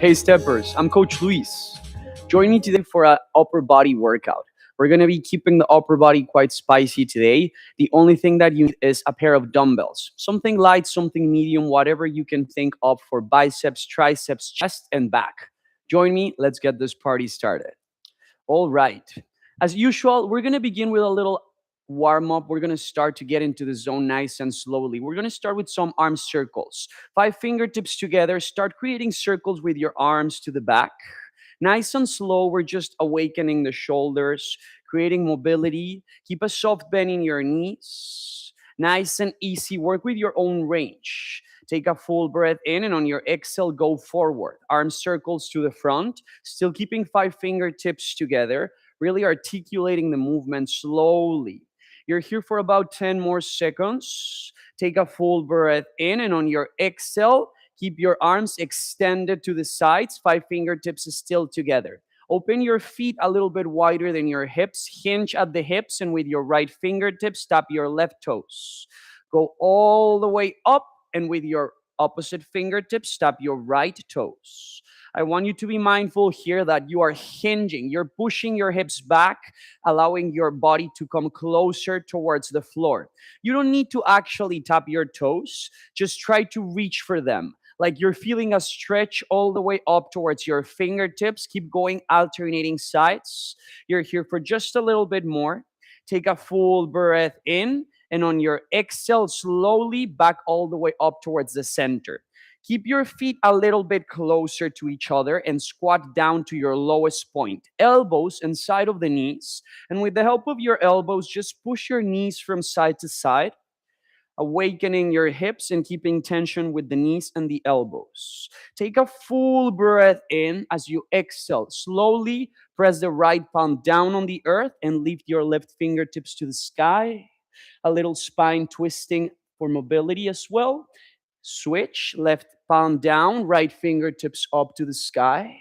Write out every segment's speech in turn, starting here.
Hey Steppers, I'm Coach Luis. Join me today for an upper body workout. We're going to be keeping the upper body quite spicy today. The only thing that you need is a pair of dumbbells. Something light, something medium, whatever you can think of for biceps, triceps, chest, and back. Join me. Let's get this party started. All right. As usual, we're going to begin with a little warm up. We're going to start to get into the zone nice and slowly. We're going to start with some arm circles. 5 fingertips together. Start creating circles with your arms to the back. Nice and slow. We're just awakening the shoulders, creating mobility. Keep a soft bend in your knees. Nice and easy. Work with your own range. Take a full breath in, and on your exhale, go forward. Arm circles to the front, still keeping 5 fingertips together, really articulating the movement slowly. You're here for about 10 more seconds. Take a full breath in, and on your exhale, keep your arms extended to the sides, 5 fingertips still together. Open your feet a little bit wider than your hips. Hinge at the hips, and with your right fingertips, tap your left toes. Go all the way up, and with your opposite fingertips, tap your right toes. I want you to be mindful here that you are hinging. You're pushing your hips back, allowing your body to come closer towards the floor. You don't need to actually tap your toes. Just try to reach for them. Like you're feeling a stretch all the way up towards your fingertips. Keep going, alternating sides. You're here for just a little bit more. Take a full breath in, and on your exhale, slowly back all the way up towards the center. Keep your feet a little bit closer to each other and squat down to your lowest point. Elbows inside of the knees. And with the help of your elbows, just push your knees from side to side, awakening your hips and keeping tension with the knees and the elbows. Take a full breath in. As you exhale, slowly press the right palm down on the earth and lift your left fingertips to the sky. A little spine twisting for mobility as well. Switch, left palm down, right fingertips up to the sky.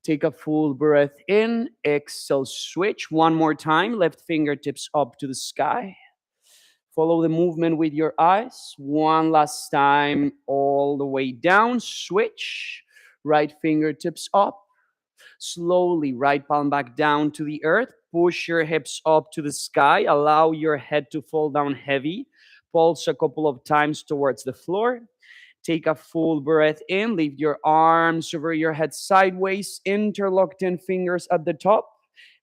Take a full breath in, exhale, switch. One more time, left fingertips up to the sky. Follow the movement with your eyes. One last time, all the way down, switch. Right fingertips up. Slowly, right palm back down to the earth. Push your hips up to the sky. Allow your head to fall down heavy. Pulse a couple of times towards the floor. Take a full breath in. Leave your arms over your head sideways. Interlock 10 fingers at the top.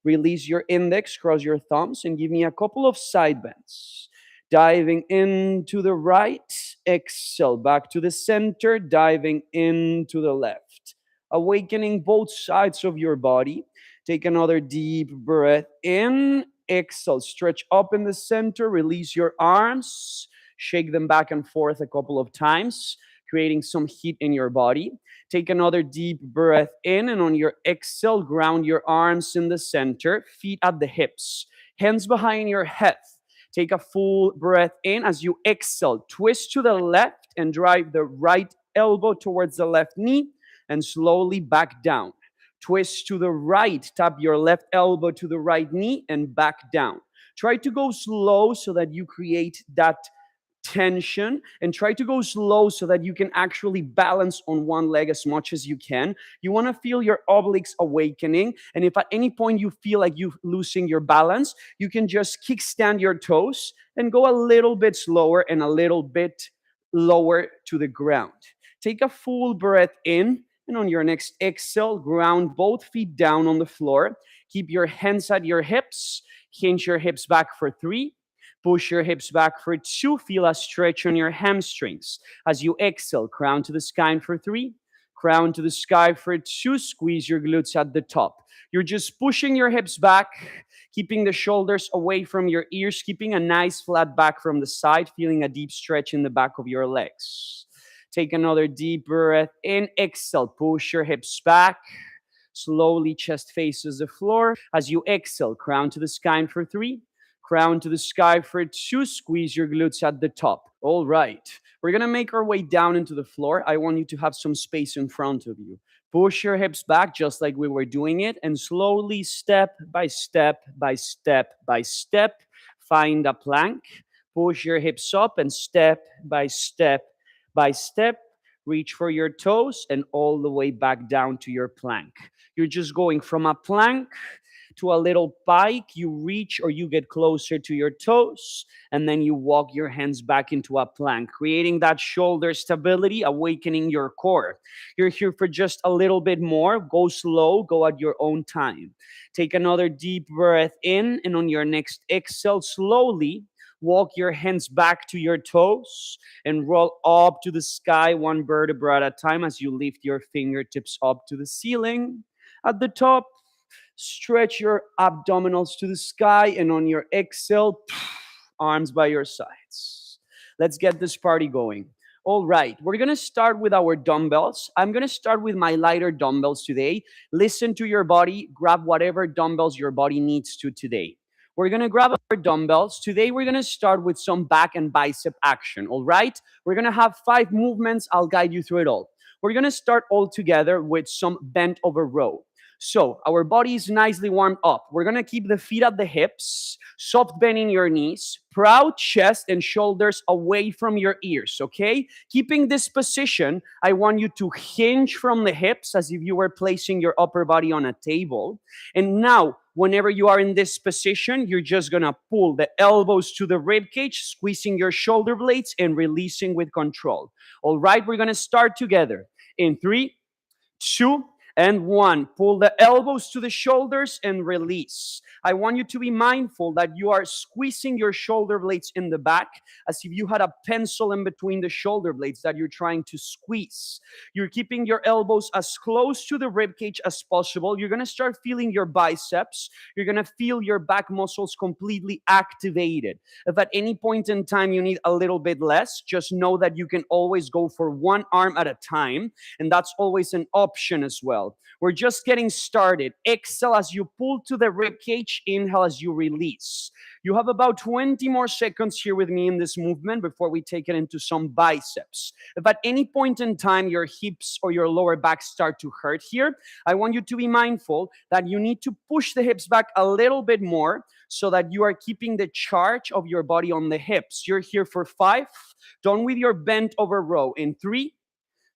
Release your index, cross your thumbs, and give me a couple of side bends. Diving into the right. Exhale, back to the center. Diving into the left. Awakening both sides of your body. Take another deep breath in. Exhale, stretch up in the center. Release your arms. Shake them back and forth a couple of times, creating some heat in your body. Take another deep breath in, and on your exhale, ground your arms in the center, feet at the hips, hands behind your head. Take a full breath in. As you exhale, twist to the left and drive the right elbow towards the left knee, and slowly back down. Twist to the right, tap your left elbow to the right knee, and back down. Try to go slow so that you create that tension, and try to go slow so that you can actually balance on one leg as much as you can. You want to feel your obliques awakening, and if at any point you feel like you're losing your balance, you can just kickstand your toes and go a little bit slower and a little bit lower to the ground. Take a full breath in, and on your next exhale, ground both feet down on the floor. Keep your hands at your hips. Hinge your hips back for 3. Push your hips back for 2. Feel a stretch on your hamstrings. As you exhale, crown to the sky for 3. Crown to the sky for 2. Squeeze your glutes at the top. You're just pushing your hips back, keeping the shoulders away from your ears, keeping a nice flat back from the side, feeling a deep stretch in the back of your legs. Take another deep breath in. Exhale, push your hips back. Slowly, chest faces the floor. As you exhale, crown to the sky for 3. Crown to the sky for 2. Squeeze your glutes at the top. All right. We're going to make our way down into the floor. I want you to have some space in front of you. Push your hips back just like we were doing it, and slowly, step by step by step by step, find a plank. Push your hips up and step by step by step, reach for your toes, and all the way back down to your plank. You're just going from a plank to a little pike. You reach or you get closer to your toes, and then you walk your hands back into a plank, creating that shoulder stability, awakening your core. You're here for just a little bit more. Go slow, go at your own time. Take another deep breath in, and on your next exhale, slowly walk your hands back to your toes and roll up to the sky, one vertebra at a time, as you lift your fingertips up to the ceiling. At the top, stretch your abdominals to the sky, and on your exhale, arms by your sides. Let's get this party going. All right, we're gonna start with our dumbbells. I'm gonna start with my lighter dumbbells today. Listen to your body, grab whatever dumbbells your body needs to today. We're gonna grab our dumbbells. Today, we're gonna start with some back and bicep action, all right? We're gonna have 5 movements. I'll guide you through it all. We're gonna start all together with some bent over row. So our body is nicely warmed up. We're gonna keep the feet at the hips, soft bend in your knees, proud chest and shoulders away from your ears, okay? Keeping this position, I want you to hinge from the hips as if you were placing your upper body on a table. And now, whenever you are in this position, you're just gonna pull the elbows to the rib cage, squeezing your shoulder blades and releasing with control. All right, we're gonna start together. In 3, 2, and 1. Pull the elbows to the shoulders and release. I want you to be mindful that you are squeezing your shoulder blades in the back as if you had a pencil in between the shoulder blades that you're trying to squeeze. You're keeping your elbows as close to the rib cage as possible. You're going to start feeling your biceps. You're going to feel your back muscles completely activated. If at any point in time you need a little bit less, just know that you can always go for one arm at a time, and that's always an option as well. We're just getting started. Exhale as you pull to the rib cage. Inhale as you release. You have about 20 more seconds here with me in this movement before we take it into some biceps. If at any point in time your hips or your lower back start to hurt here, I want you to be mindful that you need to push the hips back a little bit more so that you are keeping the charge of your body on the hips. You're here for 5. Done with your bent over row. In 3,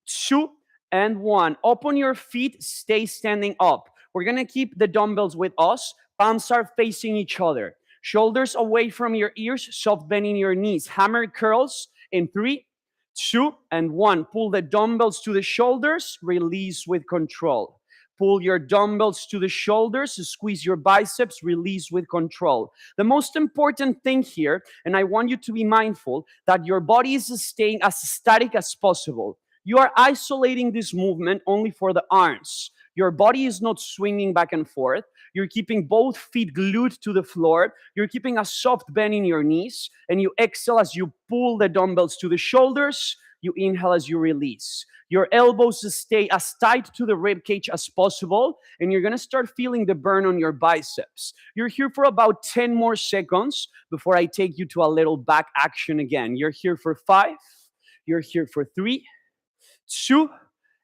2, and 1. Open your feet, stay standing up. We're gonna keep the dumbbells with us. Palms are facing each other. Shoulders away from your ears, soft bending your knees. Hammer curls in 3, 2, and 1. Pull the dumbbells to the shoulders, release with control. Pull your dumbbells to the shoulders, squeeze your biceps, release with control. The most important thing here, and I want you to be mindful, that your body is staying as static as possible. You are isolating this movement only for the arms. Your body is not swinging back and forth. You're keeping both feet glued to the floor. You're keeping a soft bend in your knees. And you exhale as you pull the dumbbells to the shoulders. You inhale as you release. Your elbows stay as tight to the rib cage as possible. And you're going to start feeling the burn on your biceps. You're here for about 10 more seconds before I take you to a little back action again. You're here for 5. You're here for 3, 2,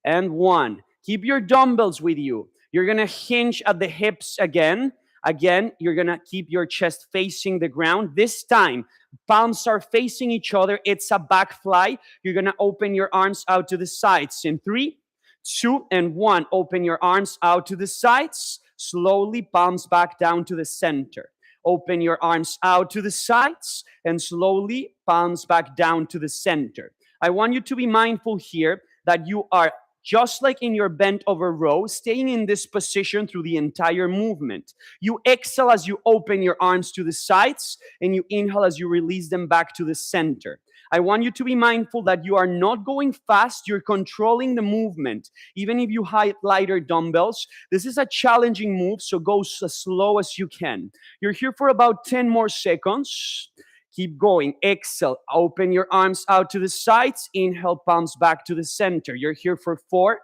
and 1. Keep your dumbbells with you. You're gonna hinge at the hips again. Again, you're gonna keep your chest facing the ground. This time, palms are facing each other. It's a back fly. You're gonna open your arms out to the sides. In 3, 2, and 1. Open your arms out to the sides. Slowly, palms back down to the center. Open your arms out to the sides, and slowly, palms back down to the center. I want you to be mindful here that you are, just like in your bent over row, staying in this position through the entire movement. You exhale as you open your arms to the sides, and you inhale as you release them back to the center. I want you to be mindful that you are not going fast, you're controlling the movement. Even if you have lighter dumbbells, this is a challenging move, so go as slow as you can. You're here for about 10 more seconds. Keep going. Exhale. Open your arms out to the sides. Inhale, palms back to the center. You're here for 4,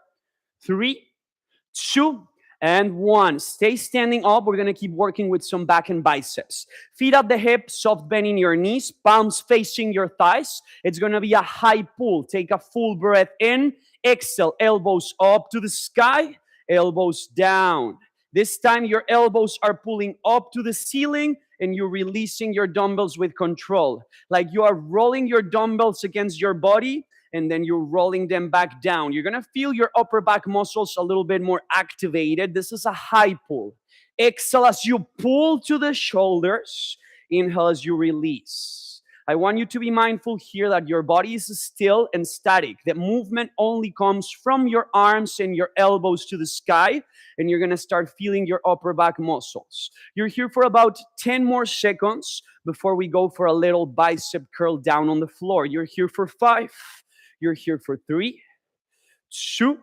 3, 2, and 1. Stay standing up. We're going to keep working with some back and biceps. Feet at the hip, soft bend in your knees, palms facing your thighs. It's going to be a high pull. Take a full breath in. Exhale. Elbows up to the sky. Elbows down. This time your elbows are pulling up to the ceiling, and you're releasing your dumbbells with control. Like you are rolling your dumbbells against your body, and then you're rolling them back down. You're gonna feel your upper back muscles a little bit more activated. This is a high pull. Exhale as you pull to the shoulders. Inhale as you release. I want you to be mindful here that your body is still and static. The movement only comes from your arms and your elbows to the sky, and you're gonna start feeling your upper back muscles. You're here for about 10 more seconds before we go for a little bicep curl down on the floor. You're here for 5. You're here for 3, 2,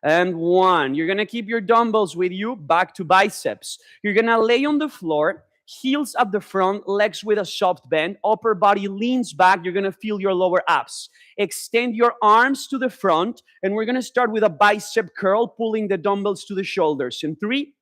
and 1. You're gonna keep your dumbbells with you, back to biceps. You're gonna lay on the floor, heels at the front, legs with a soft bend, upper body leans back. You're gonna feel your lower abs. Extend your arms to the front, and we're gonna start with a bicep curl, pulling the dumbbells to the shoulders. In 3,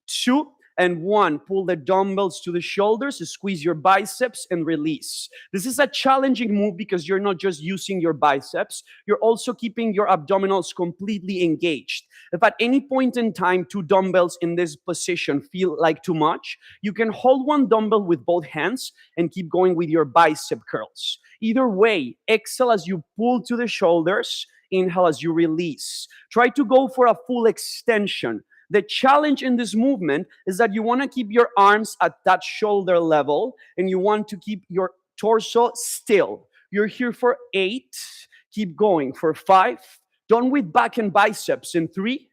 2, and 1. Pull the dumbbells to the shoulders, squeeze your biceps, and release. This is a challenging move because you're not just using your biceps, you're also keeping your abdominals completely engaged. If at any point in time 2 dumbbells in this position feel like too much, you can hold 1 dumbbell with both hands and keep going with your bicep curls. Either way, exhale as you pull to the shoulders, inhale as you release. Try to go for a full extension. The challenge in this movement is that you want to keep your arms at that shoulder level, and you want to keep your torso still. You're here for 8. Keep going for 5. Done with back and biceps in 3,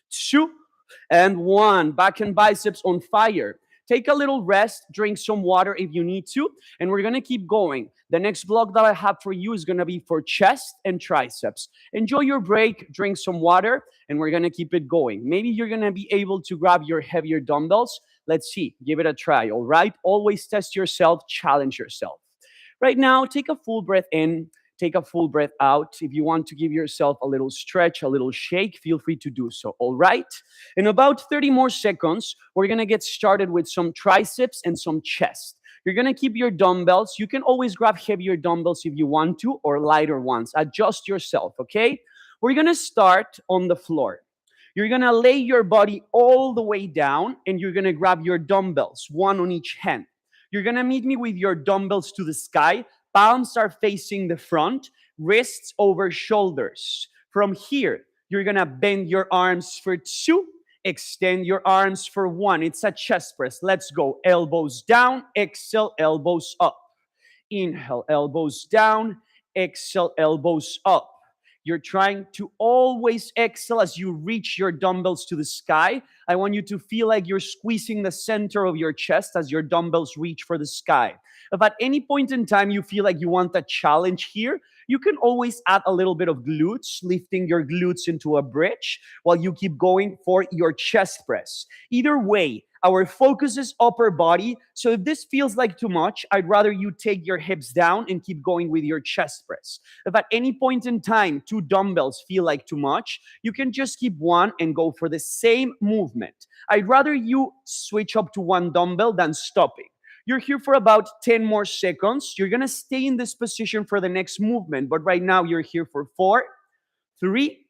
2, and 1. Back and biceps on fire. Take a little rest, drink some water if you need to, and we're gonna keep going. The next block that I have for you is gonna be for chest and triceps. Enjoy your break, drink some water, and we're gonna keep it going. Maybe you're gonna be able to grab your heavier dumbbells. Let's see, give it a try, all right? Always test yourself, challenge yourself. Right now, take a full breath in. Take a full breath out. If you want to give yourself a little stretch, a little shake, feel free to do so, all right? In about 30 more seconds, we're gonna get started with some triceps and some chest. You're gonna keep your dumbbells. You can always grab heavier dumbbells if you want to, or lighter ones. Adjust yourself, okay? We're gonna start on the floor. You're gonna lay your body all the way down, and you're gonna grab your dumbbells, 1 on each hand. You're gonna meet me with your dumbbells to the sky. Palms are facing the front, wrists over shoulders. From here, you're gonna bend your arms for 2, extend your arms for 1. It's a chest press. Let's go. Elbows down, exhale, elbows up. Inhale, elbows down, exhale, elbows up. You're trying to always exhale as you reach your dumbbells to the sky. I want you to feel like you're squeezing the center of your chest as your dumbbells reach for the sky. If at any point in time you feel like you want a challenge here, you can always add a little bit of glutes, lifting your glutes into a bridge while you keep going for your chest press. Either way, our focus is upper body. So if this feels like too much, I'd rather you take your hips down and keep going with your chest press. If at any point in time 2 dumbbells feel like too much, you can just keep 1 and go for the same movement. I'd rather you switch up to 1 dumbbell than stopping. You're here for about 10 more seconds. You're gonna stay in this position for the next movement, but right now you're here for 4, 3,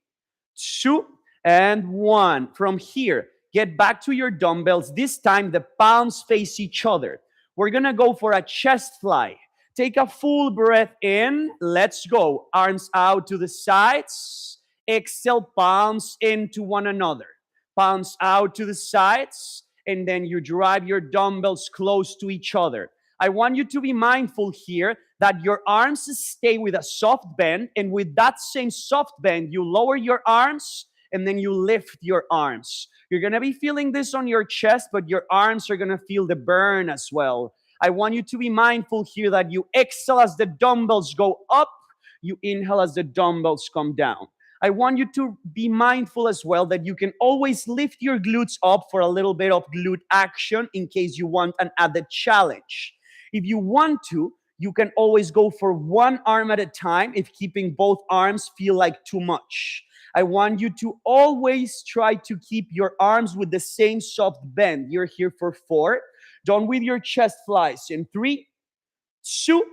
2, and 1. From here, get back to your dumbbells. This time, the palms face each other. We're gonna go for a chest fly. Take a full breath in. Let's go. Arms out to the sides. Exhale, palms into one another. Palms out to the sides. And then you drive your dumbbells close to each other. I want you to be mindful here that your arms stay with a soft bend, and with that same soft bend, you lower your arms and then you lift your arms. You're gonna be feeling this on your chest, but your arms are gonna feel the burn as well. I want you to be mindful here that you exhale as the dumbbells go up, you inhale as the dumbbells come down. I want you to be mindful as well that you can always lift your glutes up for a little bit of glute action in case you want an added challenge. If you want to, you can always go for 1 arm at a time if keeping both arms feel like too much. I want you to always try to keep your arms with the same soft bend. You're here for 4. Done with your chest flies in 3, 2,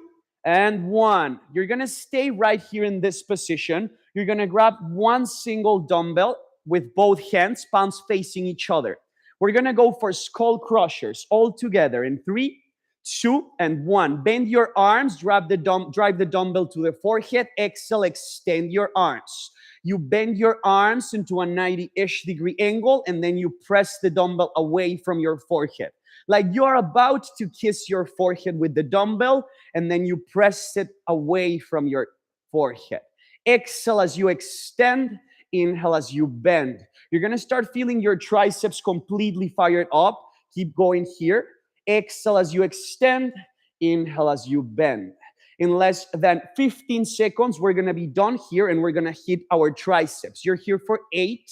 and 1. You're gonna stay right here in this position. You're gonna grab 1 single dumbbell with both hands, palms facing each other. We're gonna go for skull crushers all together in 3, 2, and 1. Bend your arms, drive the dumbbell to the forehead. Exhale, extend your arms. You bend your arms into a 90-ish degree angle, and then you press the dumbbell away from your forehead. Like you're about to kiss your forehead with the dumbbell, and then you press it away from your forehead. Exhale as you extend. Inhale as you bend. You're going to start feeling your triceps completely fired up. Keep going here. Exhale as you extend. Inhale as you bend. In less than 15 seconds, we're going to be done here, and we're going to hit our triceps. You're here for 8.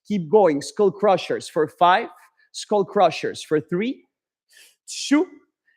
Keep going. Skull crushers for 5. Skull crushers for 3, 2,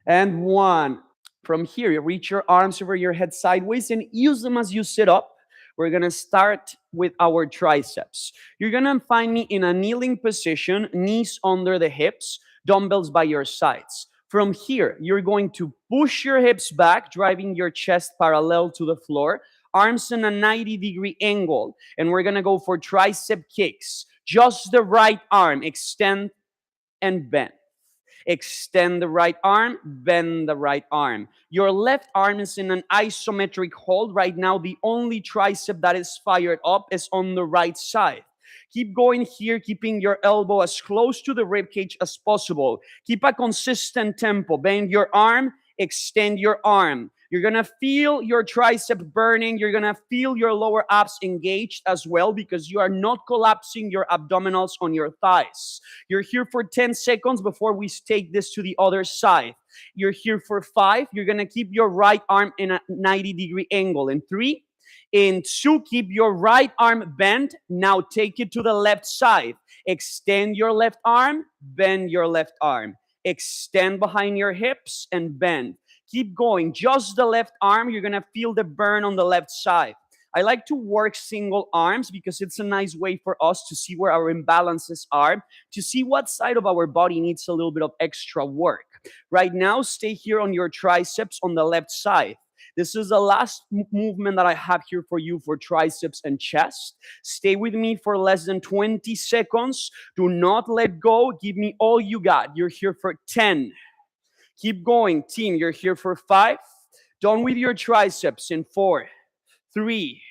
and 1. From here, you reach your arms over your head sideways and use them as you sit up. We're going to start with our triceps. You're going to find me in a kneeling position, knees under the hips, dumbbells by your sides. From here, you're going to push your hips back, driving your chest parallel to the floor, arms in a 90-degree angle, and we're going to go for tricep kicks. Just the right arm, extend and bend. Extend the right arm, bend the right arm. Your left arm is in an isometric hold. Right now, the only tricep that is fired up is on the right side. Keep going here, keeping your elbow as close to the rib cage as possible. Keep a consistent tempo. Bend your arm, extend your arm. You're going to feel your tricep burning. You're going to feel your lower abs engaged as well, because you are not collapsing your abdominals on your thighs. You're here for 10 seconds before we take this to the other side. You're here for 5. You're going to keep your right arm in a 90-degree angle. In 3, in 2, keep your right arm bent. Now take it to the left side. Extend your left arm, bend your left arm. Extend behind your hips and bend. Keep going. Just the left arm. You're going to feel the burn on the left side. I like to work single arms because it's a nice way for us to see where our imbalances are, to see what side of our body needs a little bit of extra work. Right now, stay here on your triceps on the left side. This is the last movement that I have here for you for triceps and chest. Stay with me for less than 20 seconds. Do not let go. Give me all you got. You're here for 10. Keep going, team. You're here for 5. Done with your triceps in 4, 3,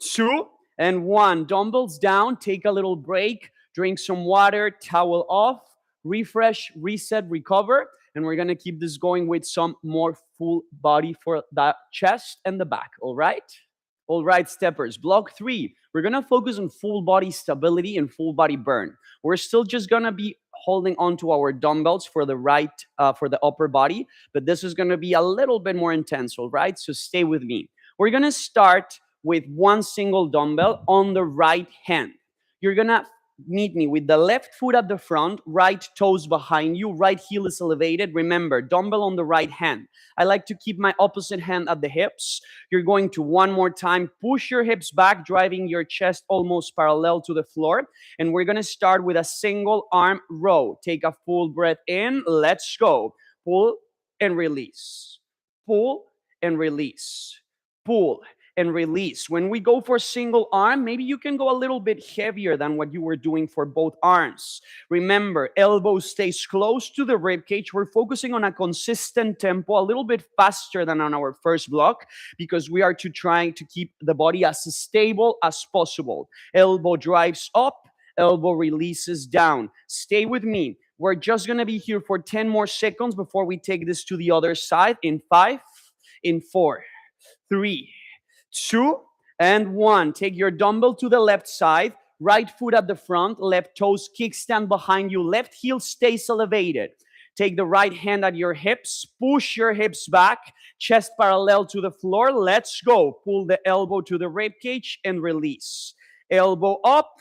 2, and 1. Dumbbells down. Take a little break. Drink some water. Towel off. Refresh, reset, recover. And we're going to keep this going with some more full body for the chest and the back. All right? All right, steppers. Block 3. We're going to focus on full body stability and full body burn. We're still just going to be holding on to our dumbbells for the for the upper body, but this is going to be a little bit more intense, all right? So stay with me. We're going to start with one single dumbbell on the right hand. You're going to meet me with the left foot at the front, right toes behind you, right heel is elevated. Remember, dumbbell on the right hand. I like to keep my opposite hand at the hips. You're going to, one more time, push your hips back, driving your chest almost parallel to the floor. And we're going to start with a single arm row. Take a full breath in. Let's go. Pull and release. Pull and release. Pull and release. When we go for single arm, maybe you can go a little bit heavier than what you were doing for both arms. Remember, elbow stays close to the rib cage. We're focusing on a consistent tempo, a little bit faster than on our first block, because we are trying to keep the body as stable as possible. Elbow drives up, elbow releases down. Stay with me. We're just going to be here for 10 more seconds before we take this to the other side. In 5, in 4, 3, 2, and 1. Take your dumbbell to the left side, right foot at the front, left toes kickstand behind you, left heel stays elevated. Take the right hand at your hips, push your hips back, chest parallel to the floor. Let's go. Pull the elbow to the rib cage and release. Elbow up,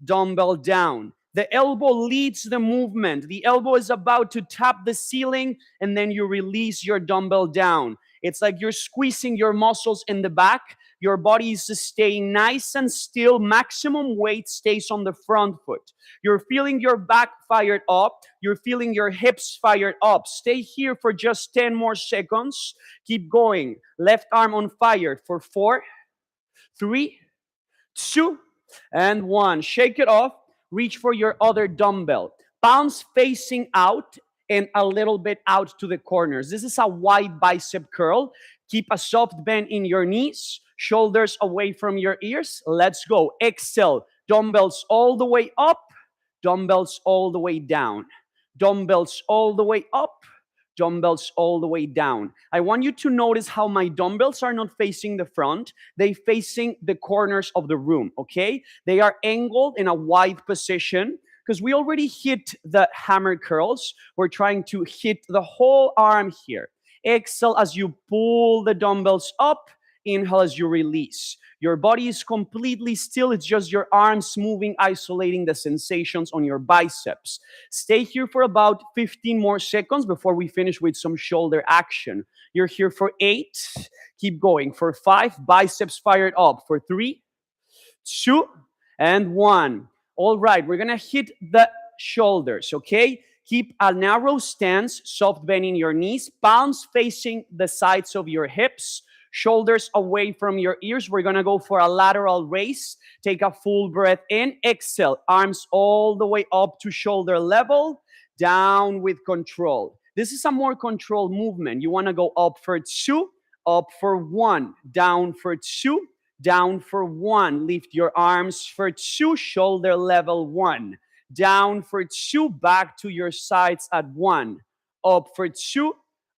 dumbbell down. The elbow leads the movement. The elbow is about to tap the ceiling, and then you release your dumbbell down. It's like you're squeezing your muscles in the back. Your body is staying nice and still. Maximum weight stays on the front foot. You're feeling your back fired up. You're feeling your hips fired up. Stay here for just 10 more seconds. Keep going. Left arm on fire for 4, 3, 2, and 1. Shake it off. Reach for your other dumbbell. Palms facing out. and a little bit out to the corners. This is a wide bicep curl. Keep a soft bend in your knees, shoulders away from your ears. Let's go. Exhale. Dumbbells all the way up, dumbbells all the way down, dumbbells all the way up, dumbbells all the way down. I want you to notice how my dumbbells are not facing the front. They facing the corners of the room, okay? They are angled in a wide position because we already hit the hammer curls. We're trying to hit the whole arm here. Exhale as you pull the dumbbells up. Inhale as you release. Your body is completely still. It's just your arms moving, isolating the sensations on your biceps. Stay here for about 15 more seconds before we finish with some shoulder action. You're here for 8. Keep going. For 5, biceps fired up. For 3, 2, and 1. All right, we're going to hit the shoulders, okay? Keep a narrow stance, soft bend in your knees, palms facing the sides of your hips, shoulders away from your ears. We're going to go for a lateral raise. Take a full breath in. Exhale. Arms all the way up to shoulder level. Down with control. This is a more controlled movement. You want to go up for 2, up for 1, down for 2, down for 1. Lift your arms for 2, shoulder level 1. Down for 2, back to your sides at 1. Up for 2,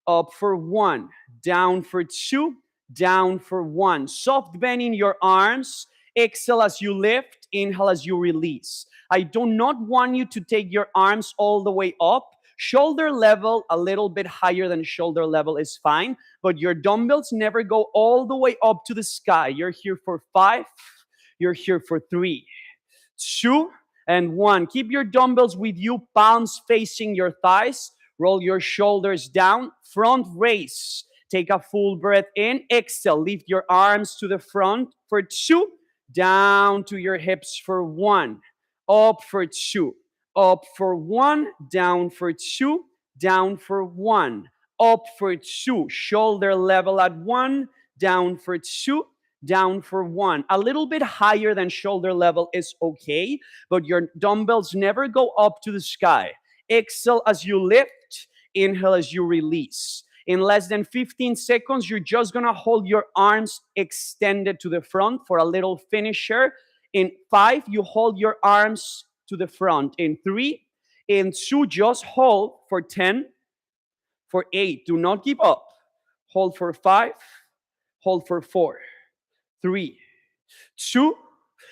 up for 1. Down for 2, down for 1. Soft bend in your arms. Exhale as you lift. Inhale as you release. I do not want you to take your arms all the way up. Shoulder level, a little bit higher than shoulder level is fine, but your dumbbells never go all the way up to the sky. You're here for 5. You're here for 3, 2, and 1. Keep your dumbbells with you, palms facing your thighs. Roll your shoulders down. Front raise. Take a full breath in. Exhale. Lift your arms to the front for 2. Down to your hips for 1. Up for 2. Up for 1. Down for 2. Down for 1. Up for 2. Shoulder level at 1. Down for 2. Down for 1. A little bit higher than shoulder level is okay, but your dumbbells never go up to the sky. Exhale as you lift. Inhale as you release. In less than 15 seconds, you're just going to hold your arms extended to the front for a little finisher. In 5, you hold your arms to the front. In 3, in 2, just hold for 10. For 8, do not give up. Hold for 5. Hold for 4. 3, 2,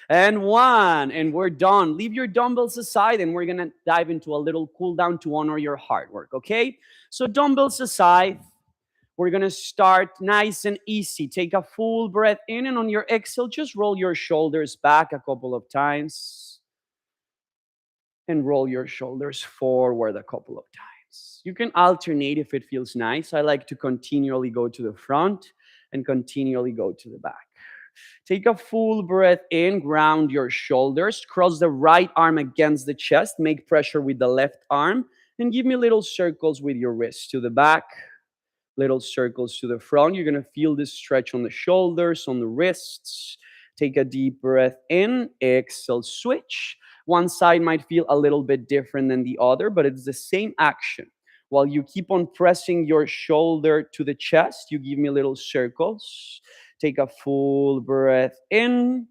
and 1. And we're done. Leave your dumbbells aside and we're going to dive into a little cool down to honor your hard work, okay? So dumbbells aside, we're going to start nice and easy. Take a full breath in, and on your exhale, just roll your shoulders back a couple of times and roll your shoulders forward a couple of times. You can alternate if it feels nice. I like to continually go to the front and continually go to the back. Take a full breath in, ground your shoulders, cross the right arm against the chest, make pressure with the left arm, and give me little circles with your wrists to the back, little circles to the front. You're going to feel this stretch on the shoulders, on the wrists. Take a deep breath in, exhale, switch. One side might feel a little bit different than the other, but it's the same action. While you keep on pressing your shoulder to the chest, you give me little circles. Take a full breath in.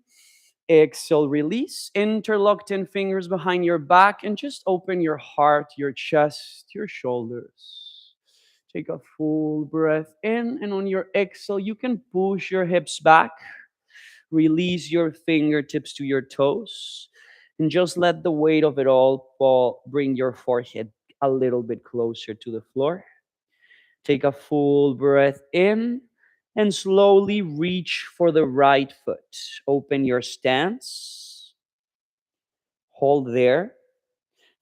Exhale, release. Interlock 10 fingers behind your back and just open your heart, your chest, your shoulders. Take a full breath in. And on your exhale, you can push your hips back. Release your fingertips to your toes. And just let the weight of it all fall. Bring your forehead a little bit closer to the floor. Take a full breath in. And slowly reach for the right foot. Open your stance. Hold there.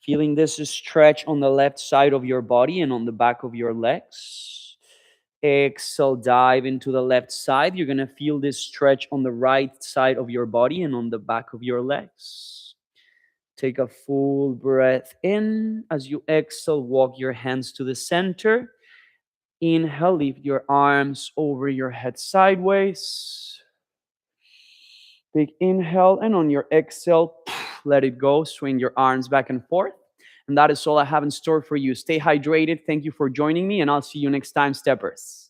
Feeling this stretch on the left side of your body and on the back of your legs. Exhale, dive into the left side. You're going to feel this stretch on the right side of your body and on the back of your legs. Take a full breath in. As you exhale, walk your hands to the center. Inhale, lift your arms over your head sideways. Big inhale, and on your exhale, let it go. Swing your arms back and forth. And that is all I have in store for you. Stay hydrated. Thank you for joining me, and I'll see you next time, steppers.